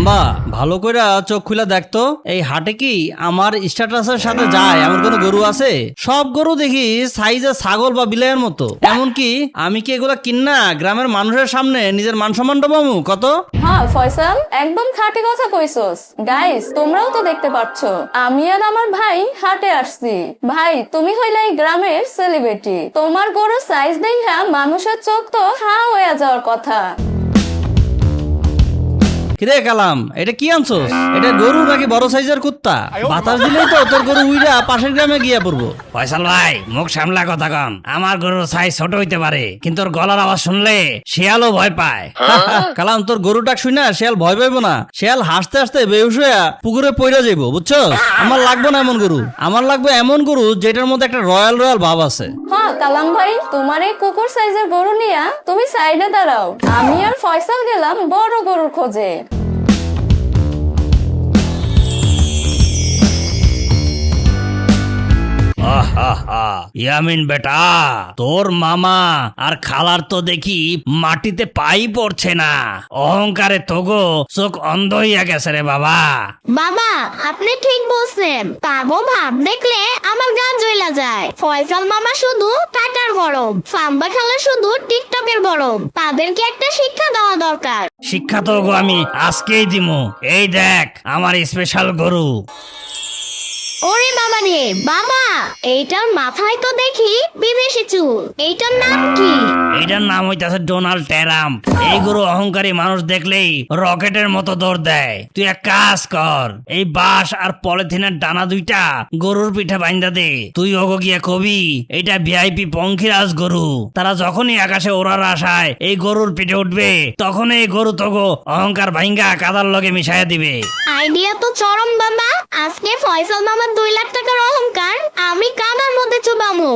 সাম্বা ভালো করে চোখ খুলে দেখতো, এই হাটে কি আমার স্ট্যাটাসের সাথে যায় এমন কোন গরু আছে? সব গরু দেখি সাইজে ছাগল বা বিলাইয়ের মতো। এমনকি আমি কি এগুলা কিন্না গ্রামের মানুষের সামনে নিজের মান সম্মান ডোবামু কত? হ্যাঁ ফয়সাল, একদম খাঁটি কথা কইছস। গাইস, তোমরাও তো দেখতে পাচ্ছ আমি আর আমার ভাই হাটে আসছি। ভাই, তুমি হইলে এই গ্রামের সেলিব্রিটি, তোমার গরু সাইজ দেখা মানুষের চোখ তো হা হয়ে যাওয়ার কথা। কিরে কালাম, এটা কি আনছোস? এটা গরু নাকি বড় সাইজের কুত্তা? বাতাস দিলেই তো তোর গরু উইরা পাশের গ্রামে গিয়া পড়বো। ফয়সাল ভাই, মুখ সামলা কথা কন। আমার গরুর সাইজ ছোট হইতে পারে, কিন্তু ওর গলার আওয়াজ শুনলে শিয়ালও ভয় পায়। কালাম, তোর গরু ডাক শুই না শিয়াল ভয় পাইবো না? শিয়াল হাসতে হাসতে বেহুশ হইয়া পুকুরে পইরা যাইবো, বুঝছো? আমার লাগবে না এমন গরু, আমার লাগবে এমন গরু যেটার মধ্যে একটা রয়্যাল রয়্যাল ভাব আছে। হ্যাঁ কালাম ভাই, তোমার এই কুকুর সাইজের গরু নিয়া তুমি সাইডে দাঁড়াও, আমি আর ফয়সাল গেলাম বড় গরুর খোঁজে। ইয়ামিন বেটা, তোর মামা আর খালার তো দেখি মাটিতে পাই পড়ছে না। অহংকারে তোগো চোখ অন্ধ হইয়া গেছে রে বাবা। বাবা, আপনি ঠিক বলছেন। তাগো ভাব দেখলে আমার গা জ্বলা যায়। ফয়সাল মামা শুধু টাকার গরম, সাম্বা খালা শুধু টিকটকের গরম। তাদেরকে একটা শিক্ষা দেওয়া দরকার। শিক্ষা তো গো আমি আজকেই দিমু। এই দেখ আমার স্পেশাল গরু। ওরে বাবা রে বাবা, এইটার মাথায় তো দেখি বিদেশি চুল। এইটার নাম কি? এইটার নাম হইতাছে ডোনাল্ড ট্রাম্প। এই গরু অহংকারী মানুষ দেখলেই রকেটের মতো দৌড় দেয়। তুই এক কাজ কর, এই বাঁশ আর পলিথিনের ডানা দুইটা গরুর পিঠে বাইন্দা দে। তুই ওগো গিয়া কবি এইটা ভিআইপি পঙ্খিরাজ গরু। তারা যখনই আকাশে ওড়ার আশায় এই গরুর পিঠে উঠবে, তখন এই গরু তোগো অহংকার ভাঙ্গা কাদার লগে মিশাইয়া দিবে। আইডিয়া তো চরম বাবা। আজকে ফয়সাল মামার 2 লাখ টাকার অহংকার আমি কাদার মধ্যে চুবামু।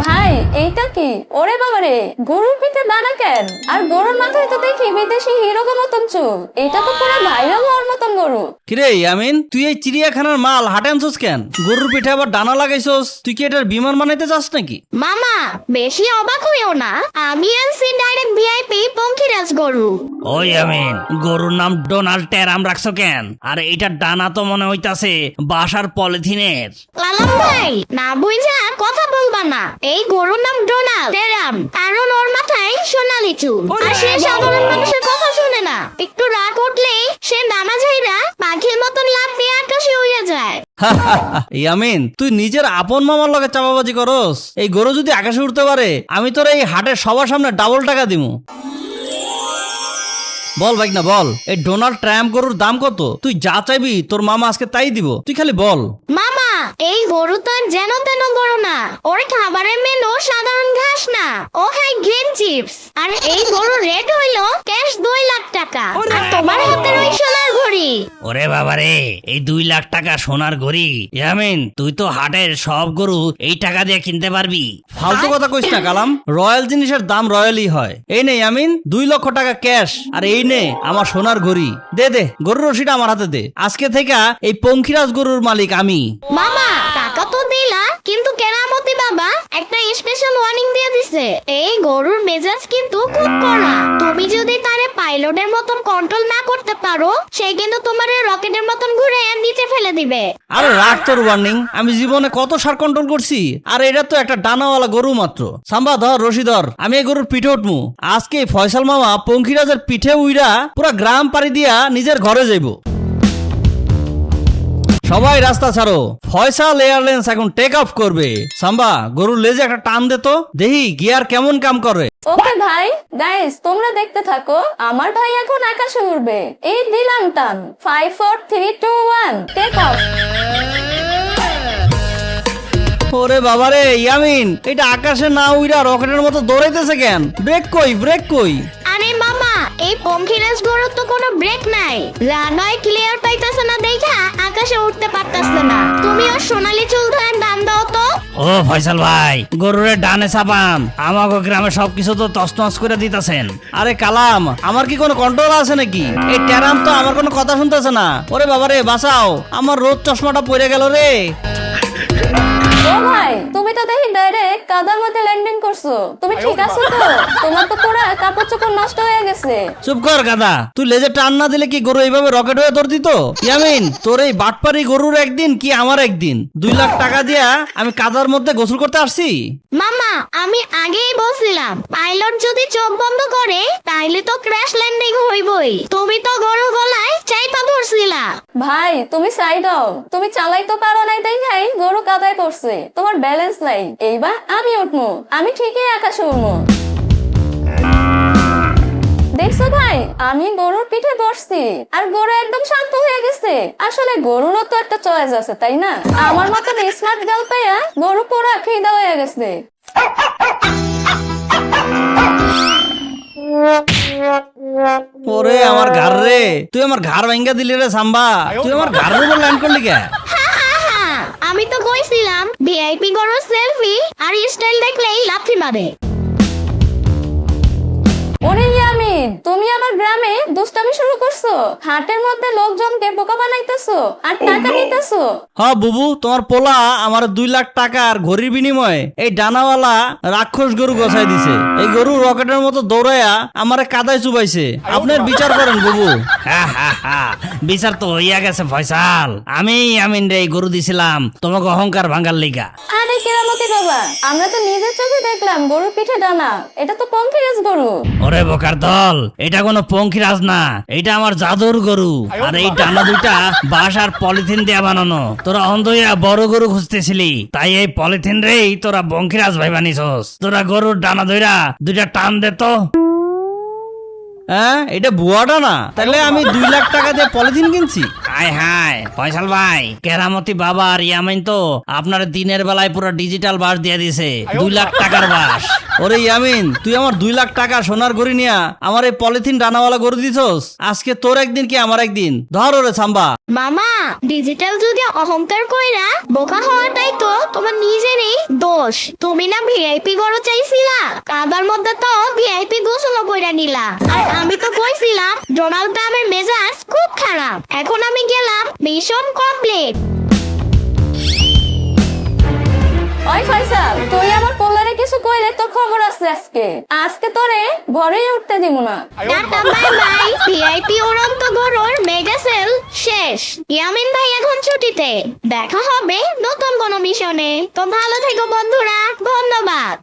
ভাই, এইটা কি? ওরে বাবা রে, গরুর পিঠে দানা কেন? আর গরুর মাথায় তো দেখি বিদেশি হিরোগো মতন চুল। এটা তো পুরো ভাইরাল হওয়ার মতন গরু। কিরে ইয়ামিন, তুই এই চিড়িয়াখানার মাল হাটে আনছোস কেন? গরুর পিঠে আবার ডানা লাগাইছোস? তুই কি এটার বিমান বানাইতে চাস নাকি? মামা, বেশি অবাক হইও না। আমি আনছি ডাইরেক্ট ভিআইপি পঙ্খিরাজ গরু। ওই আমিন, গরুর নাম ডোনাল্ড ট্রাম্প রাখছো কেন? আর এইটার ডানা তো মনে হইতাছে বাসার পলিথিনের। লালাম ভাই, না বুঝা কথা বলবা না। এই গরুর নাম ডোনাল্ড ট্রাম্প, কারণ ওর মাথায় সোনালি চুল। আর সে সাধারণ মানুষের কথা শুনে না। একটু রাগ উঠলেই সে ডানা ঝাইরা পাখির মতন লাফ দিয়ে আকাশে উড়ে যায়। ইয়ামিন, তুই নিজের আপন মামার লগে চাপাবাজি করস? এই গরু যদি আকাশে উঠতে পারে, আমি তোর এই হাটের সবার সামনে ডাবল টাকা দিমু। বল ভাই না বল, এই ডোনাল্ড ট্রাম্প গরুর দাম কত? তুই যা চাইবি তোর মামা আজকে তাই দিব, তুই খালি বল। মামা, এই গরু তো আর যেন তেন গরু না। ওর খাবারের মেনু সাধারণ ঘাস না, ও খায় গ্রিন চিপস। আর এই গরুর রেট হইলো ক্যাশ 2 লাখ টাকা। আর তোমার হাতের ওই সোনার ঘড়ি। ওরে বাবারে, এই 2 লাখ টাকা সোনার ঘড়ি! ইয়ামিন, তুই তো হাটের সব গরু এই টাকা দিয়ে কিনতে পারবি। ফালতু কথা কইস না কালাম, রয়্যাল জিনিসের দাম রয়্যালই হয়। এই নে ইয়ামিন, 2 লক্ষ টাকা ক্যাশ, আর এই নে আমার সোনার ঘড়ি। দে দে, গরুর রশিটা আমার হাতে দে। আজকে থেকে এই পঙ্খিরাজ গরুর মালিক আমি। মামা, টাকা তো দিলা, কিন্তু কেরামতি বাবা একটা স্পেশাল ওয়ার্নিং দিয়ে দিছে। এই গরুর মেজাজ কিন্তু খুব কড়া। তুমি যদি তারে পাইলটের মতন কন্ট্রোল না করতে পারো, সে কিন্তু তোমার রকেটের মতন ঘুরে নিচে ফেলে দিবে। আরে রাখ তোর ওয়ার্নিং, আমি জীবনে কত সার কন্ট্রোল করছি, আর এটা তো একটা ডানাওয়ালা গরু মাত্র। সাম্বা ধর, রশি ধর, আমি এই গরুর পিঠে উঠমু। আজকে ফয়সাল মামা পঙ্খিরাজের পিঠে উইরা পুরা গ্রাম পাড়ি দিয়া নিজের ঘরে যাইব। সবাই রাস্তা ছাড়ো, ফয়সাল এয়ারলাইন্স এখন টেক অফ করবে। সাম্বা, গরুর লেজে একটা টান দে তো, দেখি গিয়ার কেমন কাম করে। ওকে ভাই, গাইস তোমরা দেখতে থাকো, আমার ভাই এখন আকাশে উড়বে। এই দিলাম টান, 5 4 3 2 1 টেক অফ। ওরে বাবারে ইয়ামিন, এটা আকাশে না উইরা রকেটের মতো দৌড়াইতেছে কেন? ব্রেক কই, ব্রেক কই? আরে মামা, এই পঙ্খিরাজ গরুর তো কোনো ব্রেক নাই। রানওয়ে ক্লিয়ার পাইতাছে না দেখা আকাশে উঠতে পারতাছে না। তুমি ওর সোনালি চুল ধরে ডান দাও তো। ও ফয়সাল ভাই, গরুরে ডানে চাপান, আমাকে গ্রামে সবকিছু তো তছনছ করে দিতেছেন। আরে কালাম, আমার কি কোনো কন্ট্রোল আছে নাকি? এই ট্যারাম তো আমার কোনো কথা শুনতেছে না। ওরে বাবারে বাঁচাও, আমার রোদ চশমাটা পড়ে গেল রে। ও ভাই, তুমি তো দেখি ডাইরেক্ট কাদার মধ্যে ল্যান্ডিং করছো। তুমি ঠিক আছো তো? তোমার তো পুরা কাপড় চোপড় নষ্ট হয়ে গেছে। চুপ কর গাদা, তুই লেজে টান না দিলে কি গরু এইভাবে রকেট হয়ে দৌড় দিত? ইয়ামিন, তোর এই বাটপারি গরুর একদিন কি আমার একদিন। 2 লাখ টাকা দিয়া আমি কাদার মধ্যে গোসল করতে আসছি। মামা আমি আগেই বলছিলাম পাইলট যদি চোখ বন্ধ করে তাইলে তো ক্র্যাশ ল্যান্ডিং হইবই। তুমি তো গরু গলায় চাইপা ধরছিলা। ভাই তুমি সাইড হও, তুমি চালাই তো পারো নাই তাই ভাই গরু কাদায় করছে, তোমার ব্যালেন্স নাই। এইবার আমি উঠবো, আমি ঠিকই আকাশে উঠবো। দেখছো ভাই, আমি গরুর পিঠে বসছি আর গরু একদম শান্ত হয়ে গেছে। আসলে গরুরও তো একটা চয়েস আছে তাই না? আমার মতন স্মার্ট গার্ল পাইয়া গরু পুরা খিদা হয়ে গেছে। ওরে আমার ঘর রে, তুই আমার ঘর ভাঙ্গা দিলি রে সাম্বা। তুই আমার ঘরের উপর ল্যান্ড করলি কে? আমি তো কইছিলাম ভিআইপি গরুর সেলফি আর স্টাইল দেখলেই লাথি মারে। ওরে ইয়ামিন, তুমি আমার গ্রামে দুষ্টামি শুরু করছো। হাটের মধ্যে লোকজনকে বোকা বানাইতেছো আর টাকা নিতেছো। হ্যাঁ বুবু, তোমার পোলা আমার 2 লাখ টাকার ঘড়ির বিনিময়ে এই ডানাওয়ালা রাক্ষস গরু গছাই দিছে। এই গরু রকেটের মতো দৌড়াইয়া আমারে কাদায় চুবাইছে। আপনার বিচার করেন বুবু। বিচার তো হইয়া গেছে ফয়সাল। আমি রে এই গরু দিছিলাম তোমাকে অহংকার ভাঙার লিগা। আরে কেরামতি বাবা, আমরা তো নিজের চোখে দেখলাম গরুর পিঠে ডানা। এটা তো পঙ্খিরাজ গরু। ওরে বোকার দল, এটা কোনো পঙ্খিরাজ না, এটা আমার জাদুর গরু। আর এই ডানা দুইটা বাঁশ আর পলিথিন দিয়ে বানানো। তোরা অন্ধইয়া বড় গরু খুঁজতেছিলি, তাই এই পলিথিন রেই তোরা পঙ্খিরাজ ভাই বানিছস। তোরা গরুর ডানা ধইরা দুইটা টান দে তো। হ্যাঁ, এটা ভুয়াটা না? তাহলে আমি 2 লাখ টাকা দিয়ে পলিথিন কিনছি। হায় হায় ফয়সাল ভাই, কেরামতি বাবা আর ইয়ামিন তো আপনার দিনের বেলায় পুরো ডিজিটাল বাস দিয়ে দিছে, 2 লাখ টাকার বাস। ওরে ইয়ামিন, তুই আমার 2 লাখ টাকা সোনার গড়ি নিয়া আমার এই পলিথিন ডানাওয়ালা গরু দিছস। আজকে তোর একদিন কি আমার একদিন। ধর ওরে সাম্বা। মামা ডিজিটাল যুগে অহংকার কইরা বোকা হওয়াটাই তো তোমার নিজেরই দোষ। তুমি না ভিআইপি গরু চাইছিলা, কাদার মধ্যে তো ভিআইপি গোসল কইরা নিলা। আর আমি তো কইছিলাম ডোনাল্ড ট্রাম্পের মেজাজ খুব খারাপ। এখন আমি গেলাম, মিশন কমপ্লিট। ওই ফয়সাল, তুই আমার পোলারে কিছু কইলে তোর খবর আছে আজকে। আজকে তোরে ঘরেই উঠতে দিব না। Tata bye bye. ভিআইপি উড়ন্ত গরুর মেগা সেল শেষ। ইয়ামিন ভাই এখন ছুটিতে। দেখা হবে নতুন কোনো মিশনে। তো ভালো থেকো বন্ধুরা, ধন্যবাদ।